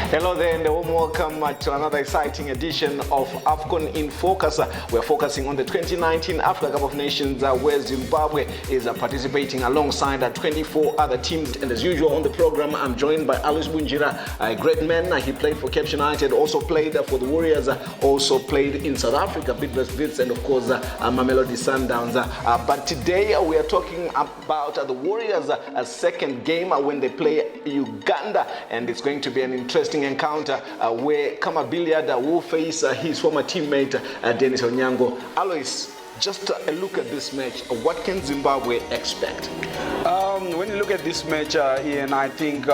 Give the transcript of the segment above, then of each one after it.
Hello there and a warm welcome to another exciting edition of Afcon in Focus. We're focusing on the 2019 Africa Cup of Nations where Zimbabwe is participating alongside 24 other teams. And as usual on the program, I'm joined by Alois Bunjira, a great man. He played for Cape United, also played for the Warriors, also played in South Africa, Bidvest, and of course Mamelodi Sundowns. But today we are talking about the Warriors' second game when they play Uganda, and it's going to be an interesting encounter where Kama Billiard will face his former teammate Dennis Onyango. Alois, just a look at this match. What can Zimbabwe expect? When you look at this match, Ian, I think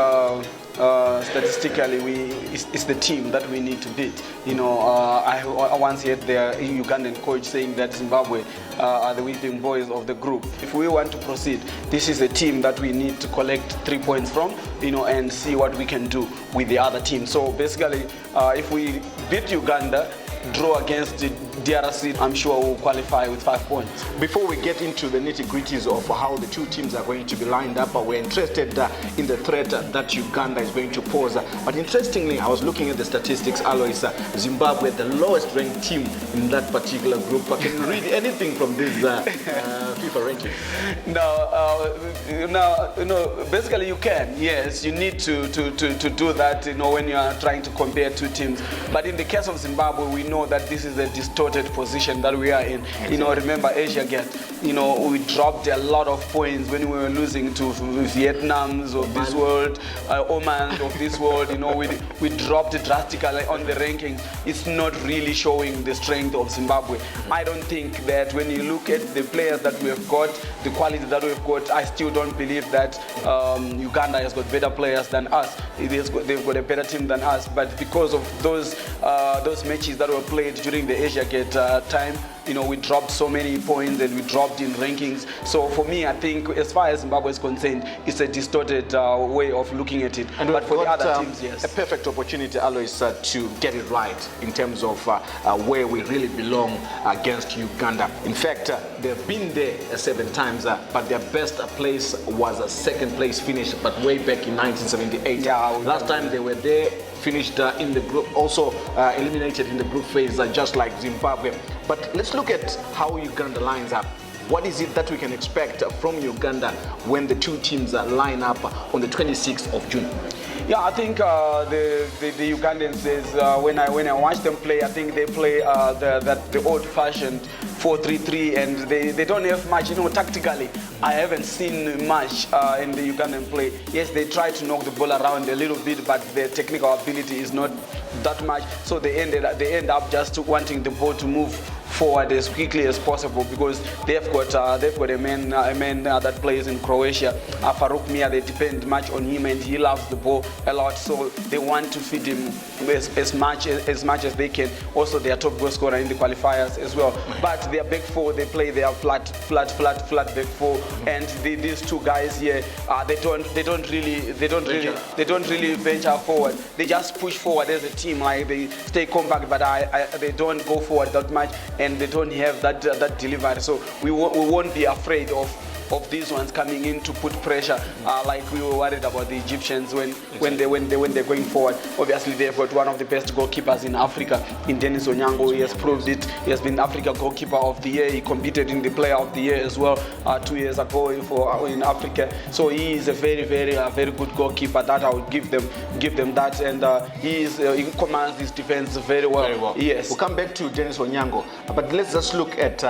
statistically, it's the team that we need to beat. You know, I once heard the Ugandan coach saying that Zimbabwe are the whipping boys of the group. If we want to proceed, this is a team that we need to collect 3 points from, you know, and see what we can do with the other team. So basically, if we beat Uganda, draw against the DRC, I'm sure we'll qualify with 5 points. Before we get into the nitty-gritties of how the two teams are going to be lined up, we're interested in the threat that Uganda is going to pose. But interestingly, I was looking at the statistics, Alois, Zimbabwe, the lowest ranked team in that particular group. Can you read anything from this FIFA ranking? No, basically you can. Yes, you need to do that, you know, when you are trying to compare two teams. But in the case of Zimbabwe, we know that this is a distorted position that we are in. You know, remember Asia Gate, you know, we dropped a lot of points when we were losing to Vietnam's of this world, Oman of this world. You know, we dropped drastically on the rankings. It's not really showing the strength of Zimbabwe. I don't think that when you look at the players that we have got, the quality that we've got, I still don't believe that Uganda has got better players than us. They've got a better team than us, but because of those matches that were played during the Asia Gate time, you know, we dropped so many points and we dropped in rankings. So for me, I think as far as Zimbabwe is concerned, it's a distorted way of looking at it. And but for the other teams, yes. A perfect opportunity, Alois, to get it right in terms of where we really belong against Uganda. In fact, they've been there 7 times, but their best place was a second place finish, but way back in 1978. Yeah, last time they were there, finished in the group, also eliminated in the group phase, just like Zimbabwe. But let's look at how Uganda lines up. What is it that we can expect from Uganda when the two teams line up on the 26th of June? Yeah, I think the Ugandans when I watch them play, I think they play the old-fashioned 4-3-3, and they don't have much, you know, tactically. I haven't seen much in the Ugandan play. Yes, they try to knock the ball around a little bit, but their technical ability is not that much. So they end up just wanting the ball to move forward as quickly as possible, because they've got a man that plays in Croatia, Farouk Mia. They depend much on him, and he loves the ball a lot. So they want to feed him as much as they can. Also, their top goal scorer in the qualifiers as well. But their back four, they play their flat back four, and these two guys here, they don't really venture forward. They just push forward as a team, like they stay compact, but they don't go forward that much, and they don't have that delivery. So we won't be afraid of these ones coming in to put pressure, like we were worried about the Egyptians when they're going forward. Obviously, they've got one of the best goalkeepers in Africa, in Dennis Onyango. He has proved it. He has been Africa Goalkeeper of the Year. He competed in the Player of the Year as well 2 years ago in Africa. So he is a very good goalkeeper. That I would give them that, and he commands his defense very well. Very well. Yes. We'll come back to Dennis Onyango, but let's just look at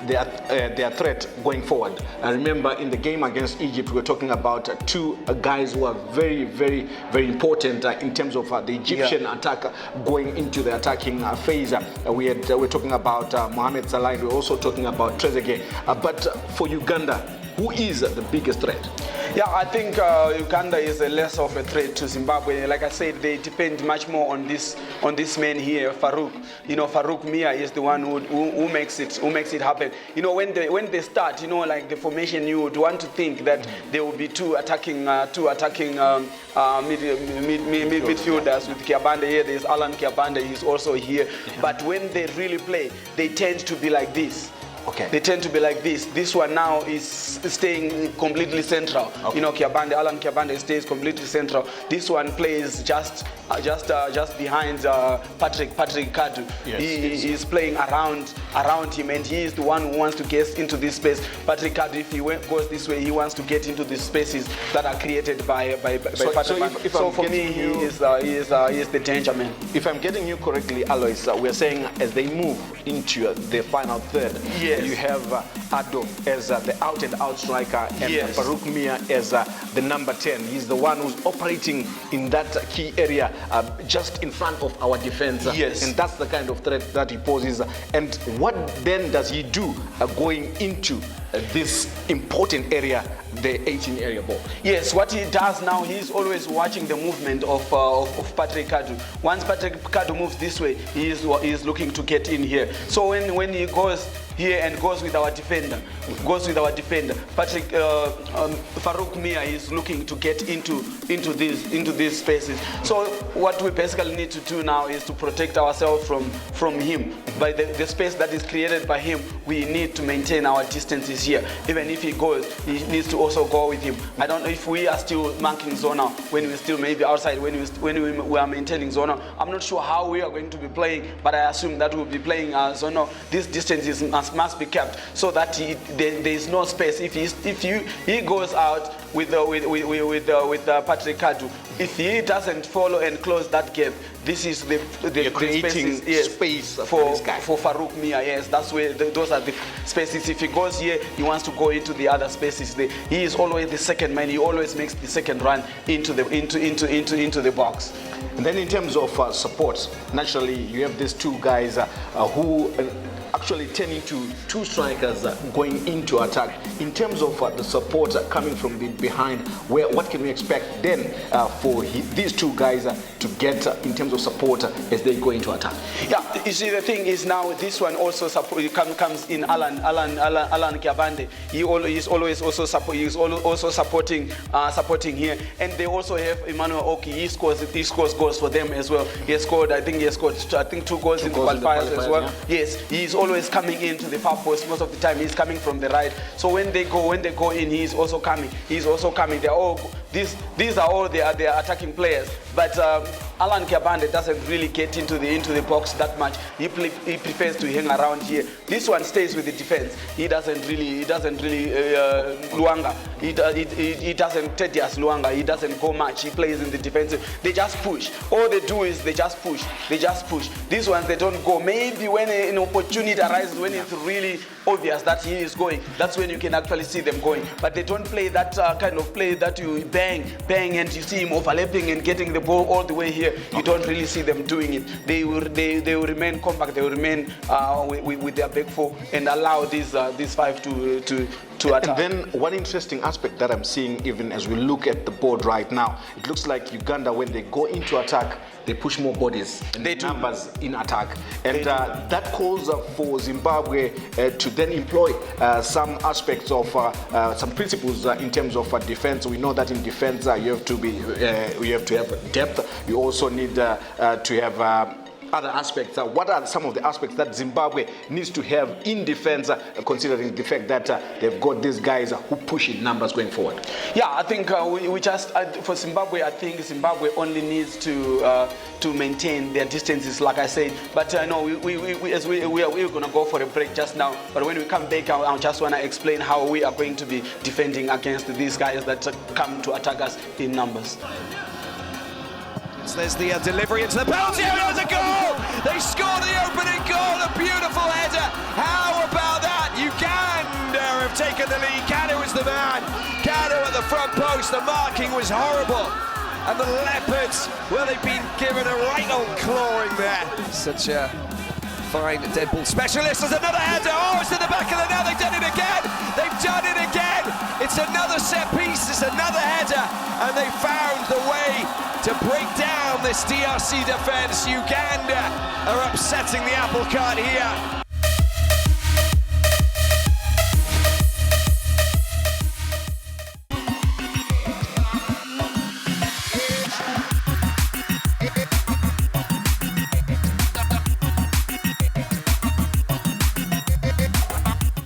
their threat going forward. I remember in the game against Egypt, we were talking about two guys who are very important in terms of the Egyptian attack going into the attacking phase. We're talking about Mohamed Salah. We're also talking about Trezeguet. But for Uganda, who is the biggest threat? Yeah, I think Uganda is less of a threat to Zimbabwe. Like I said, they depend much more on this man here, Farouk. You know, Farouk Mia is the one who makes it happen. You know, when they start, you know, like the formation, you would want to think that there will be two attacking midfielders with Kiabande here. There's Alan Kiabande, he's also here. But when they really play, they tend to be like this. Okay. They tend to be like this. This one now is staying completely central. Okay. You know, Alan Kiabande stays completely central. This one plays just behind Patrick Kadu. Yes, He is playing around him, and he is the one who wants to get into this space. Patrick Kadu, if he goes this way, he wants to get into the spaces that are created by Patrick. So for me, he is the danger man. If I'm getting you correctly, Alois, we're saying as they move into the final third, yes, you have Ado as the out-and-out striker, and yes, Farouk Mia as the number 10. He's the one who's operating in that key area, just in front of our defense. Yes. And that's the kind of threat that he poses. And what then does he do going into this important area, the 18 area ball? Yes, what he does now, he's always watching the movement of Patrick Kadu. Once Patrick Kadu moves this way, he is looking to get in here. So when he goes here and goes with our defender, Patrick Farouk Mia is looking to get into these spaces. So what we basically need to do now is to protect ourselves from him. By the space that is created by him, we need to maintain our distances here. Even if he goes, he needs to also go with him. I don't know if we are still marking zona when we're still maybe outside, when we are maintaining zona. I'm not sure how we are going to be playing, but I assume that we'll be playing zona. These distances must be kept so that there is no space. If he goes out with Patrick Kadu, if he doesn't follow and close that gap, this is the creating spaces, yes, space for this guy. For Farouk Mia. Yes, that's where those are the spaces. If he goes here, he wants to go into the other spaces. He is always the second man. He always makes the second run into the box. And then in terms of support, naturally you have these two guys who actually turn into two strikers going into attack. In terms of the support coming from behind, what can we expect then for these two guys to get in terms of support as they go into attack? Yeah, you see, the thing is now this one also comes in Alan Kiabande. He is always also supporting here, and they also have Emmanuel Oki. He scores goals for them as well. He scored 2 goals in the qualifiers as well. Yeah. Yes, he is always coming into the far post. Most of the time he's coming from the right. So when they go in, he's also coming. These are all the attacking players. But Alan Kiabande doesn't really get into the box that much. He prefers to hang around here. This one stays with the defense. He doesn't really Luanga. He doesn't Tedious Luanga. He doesn't go much. He plays in the defensive. They just push. All they do is they just push. These ones, they don't go. Maybe when an opportunity arises, when it's really obvious that he is going, that's when you can actually see them going. But they don't play that kind of play that you bang, and you see him overlapping and getting the ball all the way here. You don't really see them doing it. They will remain compact. They will remain with their back four and allow these five to attack. And then one interesting aspect that I'm seeing, even as we look at the board right now, it looks like Uganda, when they go into attack, they push more bodies and numbers in attack. And that calls for Zimbabwe to then employ some aspects of some principles in terms of defense. We know that in defense you have to have depth. You also need to have other aspects. What are some of the aspects that Zimbabwe needs to have in defense, considering the fact that they've got these guys who push in numbers going forward? Yeah, I think for Zimbabwe, I think Zimbabwe only needs to maintain their distances, like I said. But no, we're going to go for a break just now. But when we come back, I just want to explain how we are going to be defending against these guys that come to attack us in numbers. There's the delivery into the penalty area. There's a goal! They score the opening goal, a beautiful header. How about that? Uganda have taken the lead. Kanu was the man. Kanu at the front post. The marking was horrible. And the Leopards, well, they've been given a right old clawing there. Such a fine dead ball specialist. There's another header. Oh, it's in the back of the net. They've done it again. They've done it again. another set piece, it's another header, and they found the way to break down this DRC defence. Uganda are upsetting the apple cart here.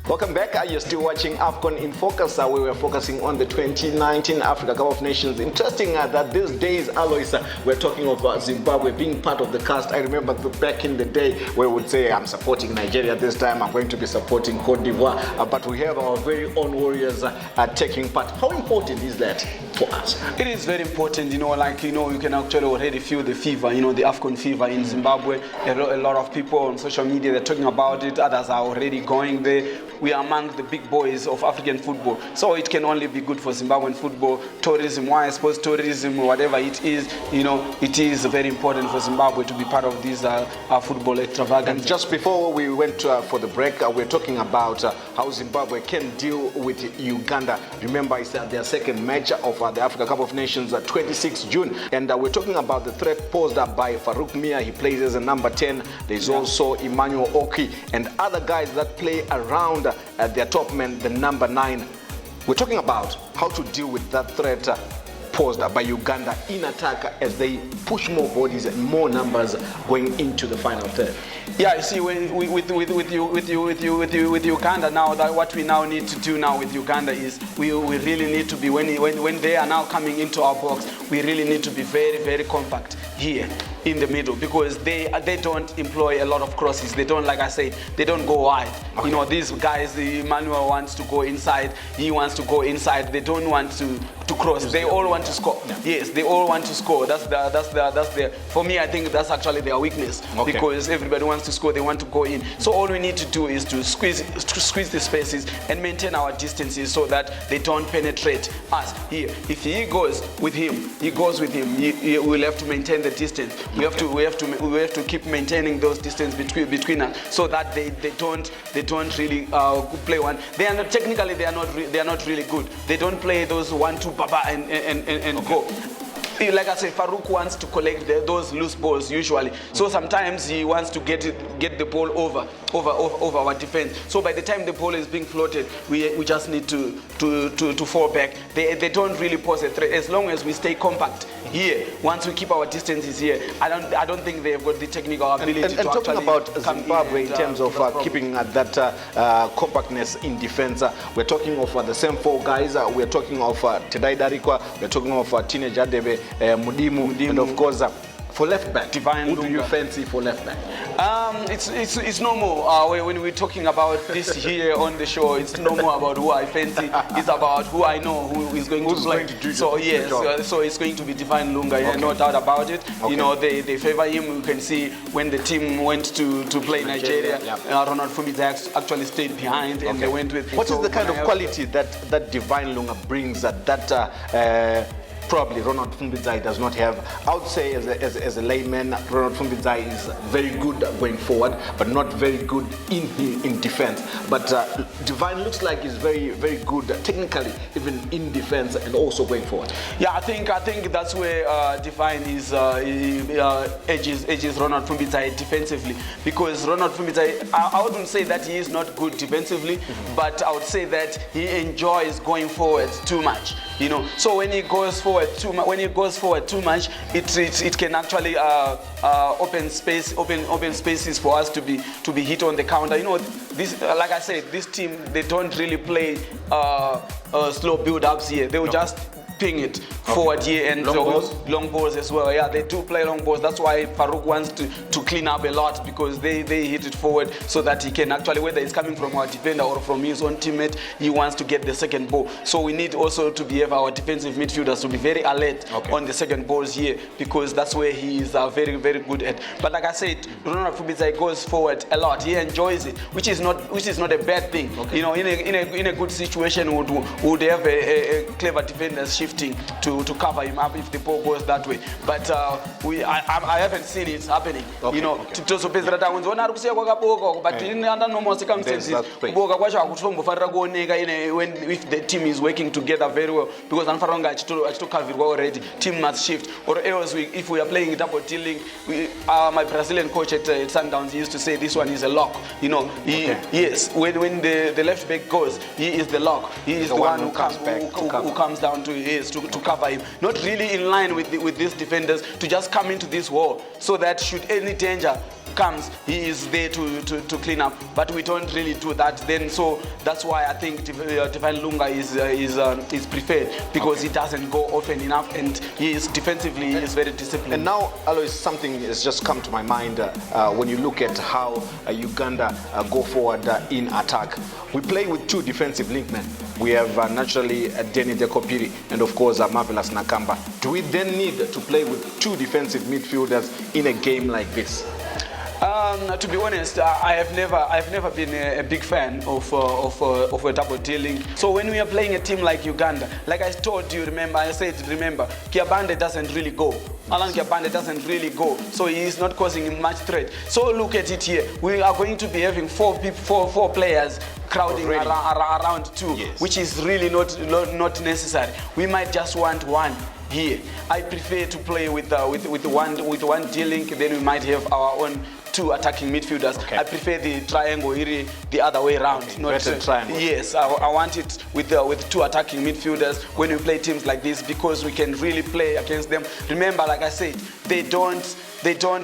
Welcome back. You're still watching Afcon in Focus. We were focusing on the 2019 Africa Cup of Nations. Interesting that these days, Alois, we're talking of Zimbabwe being part of the cast. I remember back in the day where we would say, I'm supporting Nigeria this time, I'm going to be supporting Cote d'Ivoire. But we have our very own warriors taking part. How important is that for us? It is very important, you can actually already feel the fever, the Afcon fever in Zimbabwe. A lot of people on social media, they're talking about it. Others are already going there. We are among the big boys of African football. So it can only be good for Zimbabwean football. Tourism, sports tourism, whatever it is, it is very important for Zimbabwe to be part of this football extravaganza. And just before we went for the break, we're talking about how Zimbabwe can deal with Uganda. Remember, it's their second match of the Africa Cup of Nations, 26 June. And we're talking about the threat posed by Farouk Mia. He plays as a number 10. There's also Emmanuel Oki and other guys that play around their top man, the number 9. We're talking about how to deal with that threat posed by Uganda in attack as they push more bodies and more numbers going into the final third. Yeah, you see, with Uganda now, that what we now need to do now with Uganda is we really need to be, when they are now coming into our box, we really need to be very, very compact here in the middle, because they don't employ a lot of crosses. They don't, like I said, they don't go wide. Okay. These guys, Emmanuel wants to go inside, he wants to go inside. They don't want to cross. They all want to score. Yeah. Yes, they all want to score. That's their. For me, I think that's actually their weakness. Okay. Because everybody wants to score. They want to go in. So all we need to do is to squeeze the spaces and maintain our distances so that they don't penetrate us here. If he goes with him, we'll have to maintain the distance. We have to keep maintaining those distance between us so that they don't really play one. They are not technically they are not really good. They don't play those 1-2 baba and go. Like I said, Farouk wants to collect those loose balls usually. So sometimes he wants to get the ball over our defense. So by the time the ball is being floated, we just need to fall back. They don't really pose a threat as long as we stay compact here. Once we keep our distances here, I don't think they've got the technical ability to actually. And talking about Zimbabwe in terms of keeping that compactness in defense, we're talking of the same 4 guys. We're talking of Tedai Darikwa. We're talking of Teenage Adebe, Mudimu, and of course for left back. Who do you fancy for left back? It's no more when we're talking about this here on the show. It's no more about who I fancy. It's about who I know who is going to play. So yes, so it's going to be Divine Lunga. Okay. No doubt about it. Okay. They favor him. You can see when the team went to play Nigeria. Ronald Fumbidza actually stayed behind, and they went with. What is the kind of quality that Divine Lunga brings that probably Ronald Fumbidza does not have? I would say as a layman, Ronald Fumbidza is very good going forward, but not very good in defense. But Divine looks like he's very, very good technically, even in defense and also going forward. Yeah, I think that's where Divine is edges Ronald Fumbidza defensively, because Ronald Fumbidza, I wouldn't say that he is not good defensively, but I would say that he enjoys going forward too much. So when he goes forward too much, it can actually open spaces for us to be hit on the counter. This, like I said, this team, they don't really play slow build-ups here. They will just ping it forward here, and long balls as well. Yeah, they do play long balls. That's why Farouk wants to clean up a lot, because they hit it forward so that he can actually, whether it's coming from our defender or from his own teammate, he wants to get the second ball. So we need also to have our defensive midfielders to be very alert on the second balls here, because that's where he is very, very good at. But like I said, Ronald Fumbidza goes forward a lot. He enjoys it, which is not a bad thing. Okay. In a good situation, would have a clever defenders shifting to cover him up if the ball goes that way. But I haven't seen it happening. Okay, you know, tozopedzera takunzona ari kusiya kwakaboka, but under normal circumstances kuboka kwacho akutombofanira kuoneka if the team is working together very well, because anofanira kunge achitocoverwa already. Team must shift, or else if we are playing double dealing, my Brazilian coach at Sundowns used to say this one is a lock. You know, yes, when the left back goes, he is the lock. He is the one who comes down to cover him. Not really in line with these defenders to just come into this wall, so that should any danger comes, he is there to clean up. But we don't really do that. Then so that's why I think Divine Lunga is preferred, because he doesn't go often enough, and he is defensively he is very disciplined. And now, Alois, something has just come to my mind when you look at how Uganda go forward in attack. We play with two defensive linkmen. We have naturally Denny Dekopiri and of course Marvelous Nakamba. Do we then need to play with two defensive midfielders in a game like this? To be honest, I've never been a big fan of a double dealing. So when we are playing a team like Uganda, like I told you, I said Kiabande doesn't really go. Alan Kiabande doesn't really go, so he is not causing him much threat. So look at it here. We are going to be having four players crowding around two, yes, which is really not necessary. We might just want one here. I prefer to play with one dealing, then we might have our own two attacking midfielders. Okay. I prefer the triangle the other way around. Okay. Not triangle. Yes, I want it with two attacking midfielders when we play teams like this, because we can really play against them. Remember, like I said, they don't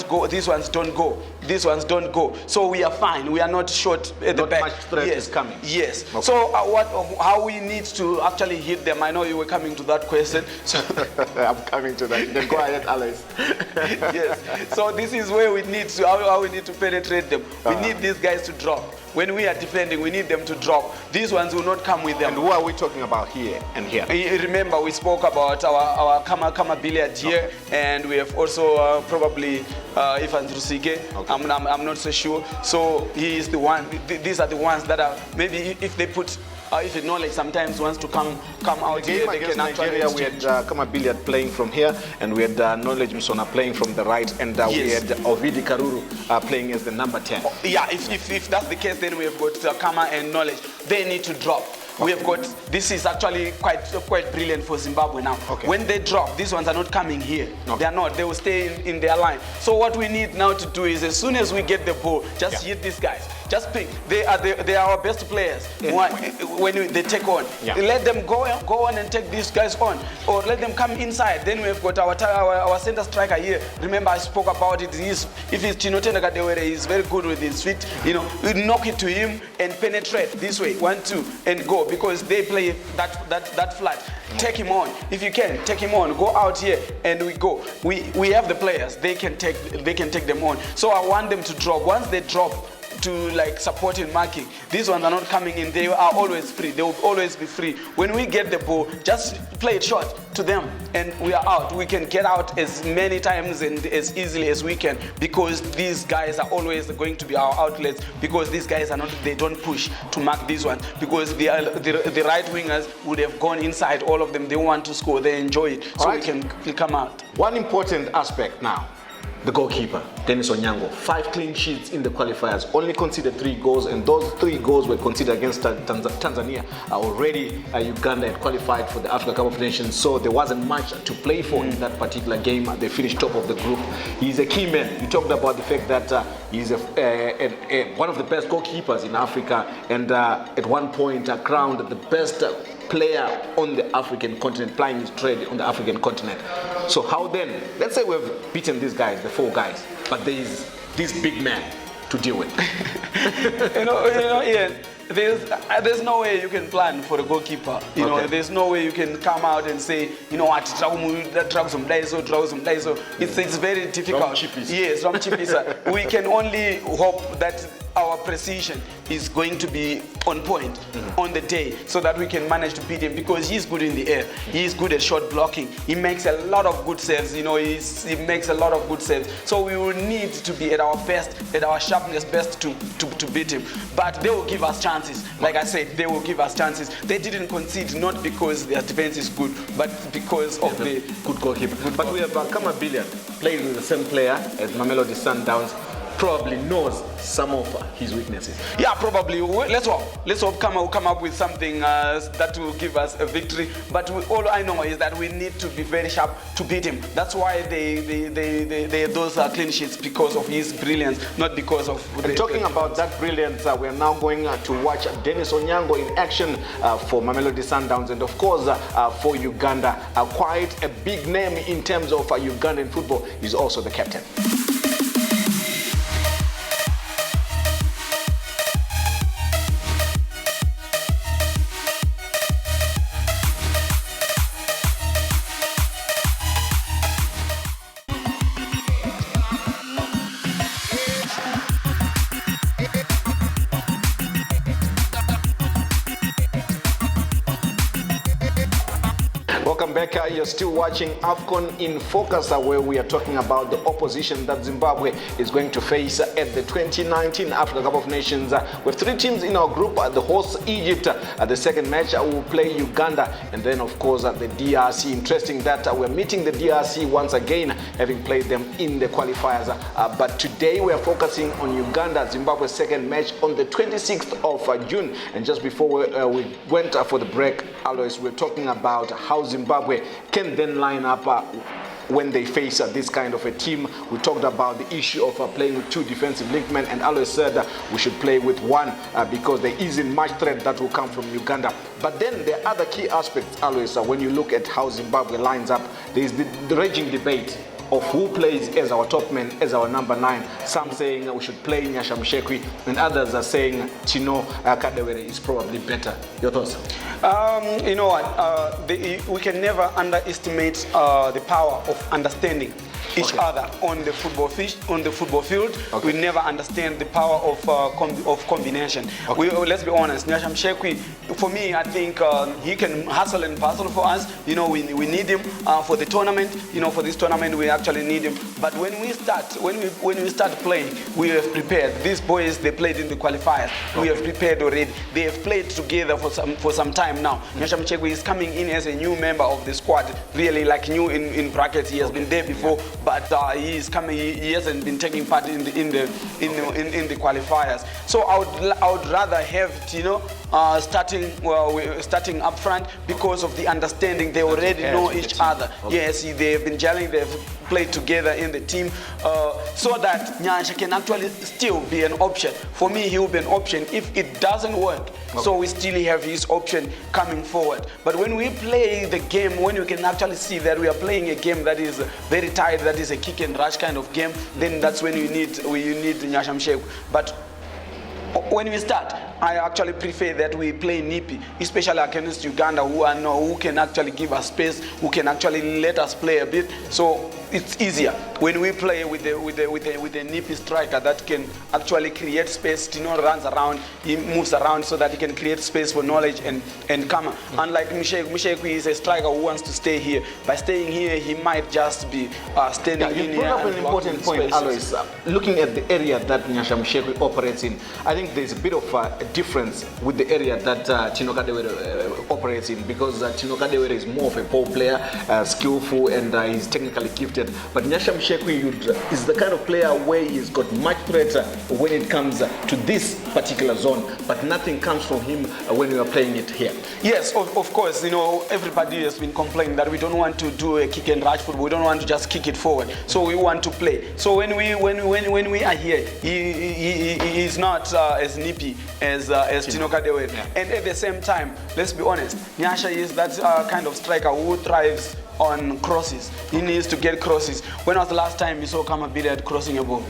go. These ones don't go. These ones don't go. So we are fine. We are not short at the back. Not much threat is coming. Yes. Okay. So how we need to actually hit them? I know you were coming to that question. So I'm coming to that. Then go ahead, Alex. Yes. So this is where we need to how we need to penetrate them. We need these guys to drop. When we are defending, we need them to drop. These ones will not come with them. And who are we talking about here and here? Remember, we spoke about our Kama Billiard here, and we have also probably Ivan Drusike. Okay. I'm not so sure. So he is the one. These are the ones that are maybe if they put. If the knowledge sometimes wants to come out here, they can Nigeria, we had Kama Billiard playing from here, and we had Knowledge Msona playing from the right, and yes, we had Ovidi Karuru playing as the number 10. Yeah, if that's the case, then we have got Kama and Knowledge. They need to drop. We have got, this is actually quite brilliant for Zimbabwe now. Okay. When they drop, these ones are not coming here. Okay. They are not, they will stay in their line. So what we need now to do is, as soon as we get the ball, just hit these guys. Just pick. They are our best players when they take on. Yeah. Let them go on and take these guys on, or let them come inside. Then we've got our center striker here. Remember, I spoke about it. If it's Chinotenda Kadewere, he's very good with his feet. You know, we knock it to him and penetrate this way, 1-2, and go, because they play that flat. Take him on. If you can, take him on. Go out here and we go. We have the players. They can take them on. So I want them to drop. Once they drop, to like support in marking. These ones are not coming in. They are always free. They will always be free. When we get the ball, just play it short to them and we are out. We can get out as many times and as easily as we can, because these guys are always going to be our outlets, because these guys are not, they don't push to mark these ones, because the right wingers would have gone inside, all of them. They want to score. They enjoy it. So we can come out. One important aspect now. The goalkeeper, Dennis Onyango, 5 clean sheets in the qualifiers, only conceded 3 goals, and those 3 goals were conceded against Tanzania. Already Uganda had qualified for the Africa Cup of Nations, so there wasn't much to play for in that particular game. They finished top of the group. He's a key man. You talked about the fact that he's one of the best goalkeepers in Africa, and at one point crowned the best player on the African continent, plying his trade on the African continent. So how then, let's say we've beaten these guys, the 4 guys, but there is this big man to deal with. you know, Ian, there's no way you can plan for a goalkeeper. You know, there's no way you can come out and say, you know what, it's very difficult. Yes, we can only hope that our precision is going to be on point on the day, so that we can manage to beat him, because he's good in the air, he's good at shot blocking, he makes a lot of good saves, he makes a lot of good saves. So we will need to be at our best, at our sharpness best to beat him. But they will give us chances. Like I said, they will give us chances. They didn't concede not because their defense is good, but because of the good goalkeeper. But we have Kama Billiard, played with the same player as Mamelodi Sundowns, probably knows some of his weaknesses. Yeah, probably. Let's hope Kama will come up with something that will give us a victory. But all I know is that we need to be very sharp to beat him. That's why those are clean sheets, because of his brilliance, not because of. And talking about that brilliance, we are now going to watch Dennis Onyango in action for Mamelodi Sundowns, and of course for Uganda. Quite a big name in terms of Ugandan football. He's also the captain. Welcome back. You're still watching Afcon in Focus, where we are talking about the opposition that Zimbabwe is going to face at the 2019 Africa Cup of Nations. With 3 teams in our group, the host Egypt. The second match will play Uganda, and then of course the DRC. Interesting that we're meeting the DRC once again, having played them in the qualifiers. But today we are focusing on Uganda, Zimbabwe's second match on the 26th of June. And just before we went for the break, Alois, we're talking about how Zimbabwe can then line up when they face this kind of a team. We talked about the issue of playing with 2 defensive linkmen, and Alois said we should play with 1 because there isn't much threat that will come from Uganda. But then there are other key aspects, Alois, when you look at how Zimbabwe lines up. There is the raging debate of who plays as our top man, as our number 9. Some saying we should play Nyasha Mshekwi, and others are saying Tino Kadewere is probably better. Your thoughts? You know what? We can never underestimate the power of understanding each other on the football field. Okay. We never understand the power of combination. Okay. Let's be honest. Nyasha Mshekwi, for me, I think he can hustle and bustle for us. You know, we need him for the tournament. You know, for this tournament, we actually need him. But when we start playing, we have prepared. These boys, they played in the qualifiers. Okay. We have prepared already. They have played together for some time now. Nyasha Mshekwi is coming in as a new member of the squad. Really, like new in brackets. He has been there before. Yeah. But he is coming. He hasn't been taking part in the qualifiers. So I would rather have Tino starting up front because of the understanding. They already know each other. Okay. Yes, they have been gelling. They have played together in the team, so that Nyasha can actually still be an option. For me, he will be an option if it doesn't work. Okay. So we still have his option coming forward. But when we play the game, when you can actually see that we are playing a game that is very tight, that is a kick and rush kind of game, then that's when you need Nyasha Mshekwi. But when we start, I actually prefer that we play Nipi, especially against Uganda, who can actually give us space, who can actually let us play a bit. So it's easier when we play with the Nipi striker that can actually create space. Tino runs around, he moves around so that he can create space for Knowledge and Kama. Unlike Mshekwi is a striker who wants to stay here. By staying here, he might just be standing in here. You brought up an important point, Alois. Looking at the area that Nyasha Mshekwi operates in, I think there's a bit of a difference with the area that Tino Kadewere operates in, because Tino Kadewere is more of a ball player, skillful, and he's technically gifted. But Nyasha Mshekwi is the kind of player where he's got much threat when it comes to this particular zone, but nothing comes from him when we are playing it here. Yes, of course. You know, everybody has been complaining that we don't want to do a kick and rush football. We don't want to just kick it forward. So we want to play. So when we are here, he is not as nippy as Tino Kadewere. Yeah. And at the same time, let's be honest, Nyasha is that kind of striker who thrives on crosses. He needs to get crosses. When was the last time you saw Kama Billiard crossing a ball?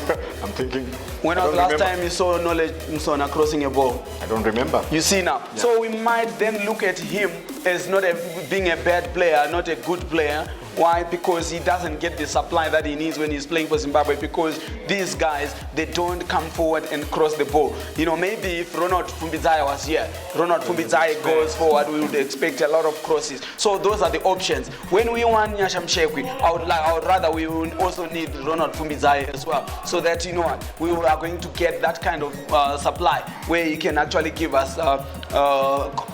I'm thinking. When was the last time you saw Knowledge Msona crossing a ball? I don't remember. You see now. Yeah. So we might then look at him as not being a bad player, not a good player. Why? Because he doesn't get the supply that he needs when he's playing for Zimbabwe, because these guys, they don't come forward and cross the ball. You know, maybe if Ronald Fumbidzai was here, Ronald Fumbidzai goes forward, we would expect a lot of crosses. So those are the options. When we want Nyasha Mshekwi, I would rather we would also need Ronald Fumbidzai as well, so that, you know what, we are going to get that kind of supply where he can actually give us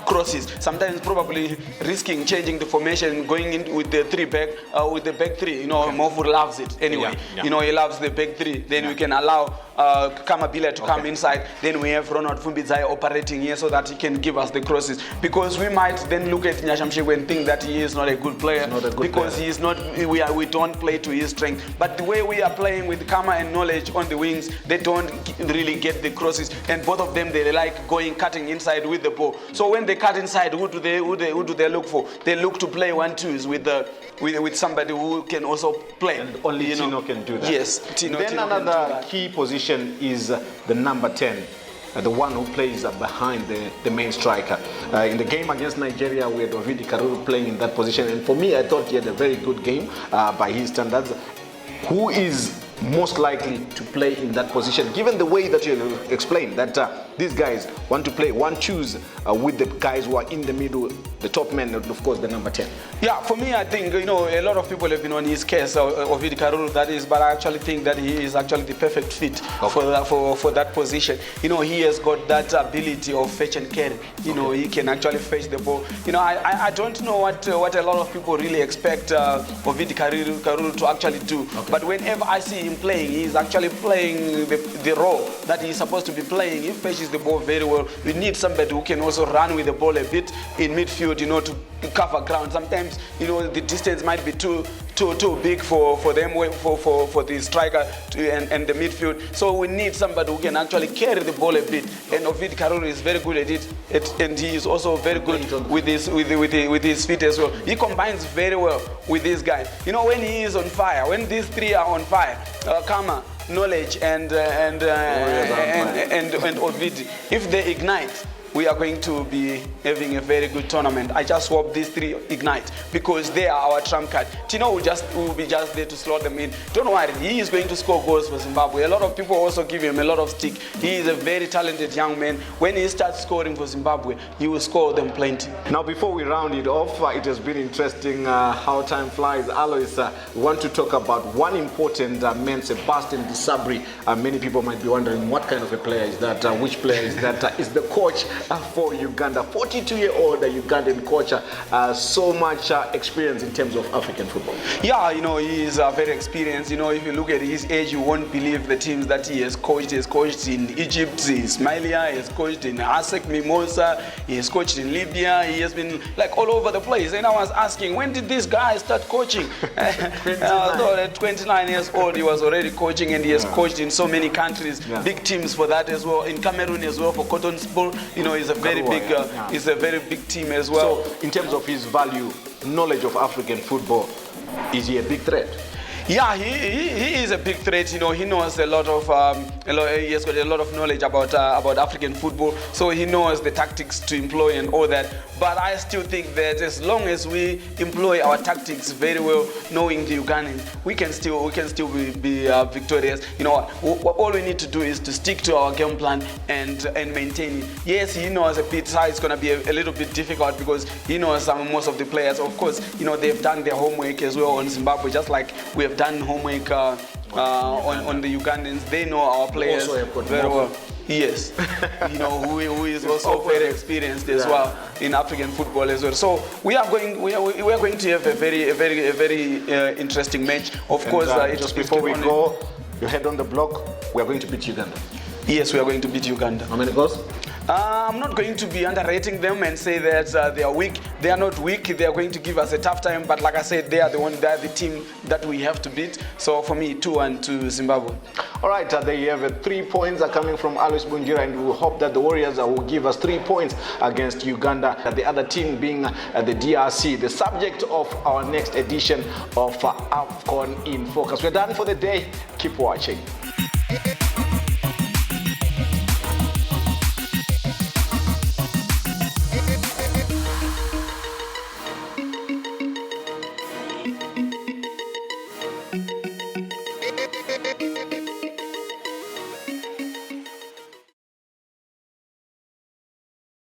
crosses. Sometimes probably risking changing the formation, going in with the with the back three. You know, Mofur loves it anyway. You know, he loves the back three. Then we can allow Kamabila to come inside. Then we have Ronald Fumbidzai operating here so that he can give us the crosses. Because we might then look at Nyasha Mshekwi and think that he is not a good player, because he is not. We don't play to his strength. But the way we are playing with Kama and Knowledge on the wings, they don't really get the crosses. And both of them, they like cutting inside with the ball. So when they cut inside, who do they look for? They look to play 1-2s with somebody who can also play. And only Tino can do that. Yes, Tino. Then another key position is the number 10. The one who plays behind the main striker. In the game against Nigeria, we had Ovidi Karuru playing in that position, and for me, I thought he had a very good game by his standards. Who is most likely to play in that position, given the way that you explained that these guys want to play choose with the guys who are in the middle, the top men, and of course the number 10? Yeah, for me, I think, you know, a lot of people have been on his case, Ovidi Karuru, that is, but I actually think that he is actually the perfect fit for that position. You know, he has got that ability of fetch and carry. You know, he can actually fetch the ball. You know, I don't know what a lot of people really expect Ovidi Karuru to actually do, but whenever I see him playing, he's actually playing the role that he's supposed to be playing. He fetches the ball very well. We need somebody who can also run with the ball a bit in midfield, you know, to cover ground. Sometimes, you know, the distance might be too big for them, for the striker and the midfield. So we need somebody who can actually carry the ball a bit. And Ovidi Karuru is very good at it, and he is also very good with his feet as well. He combines very well with these guys. You know, when he is on fire, when these three are on fire, Kama, Knowledge, and Ovidi, if they ignite, we are going to be having a very good tournament. I just hope these three ignite, because they are our trump card. Tino will be just there to slot them in. Don't worry, he is going to score goals for Zimbabwe. A lot of people also give him a lot of stick. He is a very talented young man. When he starts scoring for Zimbabwe, he will score them plenty. Now, before we round it off, it has been interesting how time flies. Alois, we want to talk about one important man, Sebastian Disabri. Many people might be wondering what kind of a player is that, which player is that? Is the coach for Uganda, 42-year-old Ugandan coach, so much experience in terms of African football. Yeah, you know, he is very experienced. You know, if you look at his age, you won't believe the teams that he has coached. He has coached in Egypt, in Somalia, he has coached in ASEC Mimosa, he has coached in Libya. He has been like all over the place. And I was asking, when did this guy start coaching? So at 29 years old, he was already coaching, and he has coached in so many countries, big teams for that as well. In Cameroon as well, for Cotton Sport, you know, he's a very big team as well. So in terms of his value, knowledge of African football, is he a big threat? Yeah, he is a big threat. You know, he knows a lot of he has got a lot of knowledge about African football, so he knows the tactics to employ and all that. But I still think that as long as we employ our tactics very well, knowing the Ugandans, we can still be victorious. You know, all we need to do is to stick to our game plan and maintain it. Yes, he knows a bit how it's going to be a little bit difficult, because he knows most of the players. Of course, you know, they've done their homework as well on Zimbabwe, just like we have done homework on the Ugandans. They know our players very well. Yes, you know, who is also very experienced as well in African football as well. So we are going to have a very interesting match. Of course, just before we go, you head on the block. We are going to beat Uganda. Yes, we are going to beat Uganda. How many goals? I'm not going to be underrating them and say that they are weak. They are not weak. They are going to give us a tough time. But like I said, they are the team that we have to beat. So for me, 2-1 to Zimbabwe. All right, there you have it. 3 points are coming from Alois Bunjira, and we hope that the Warriors will give us 3 points against Uganda. The other team being the DRC, the subject of our next edition of Afcon in Focus. We're done for the day. Keep watching.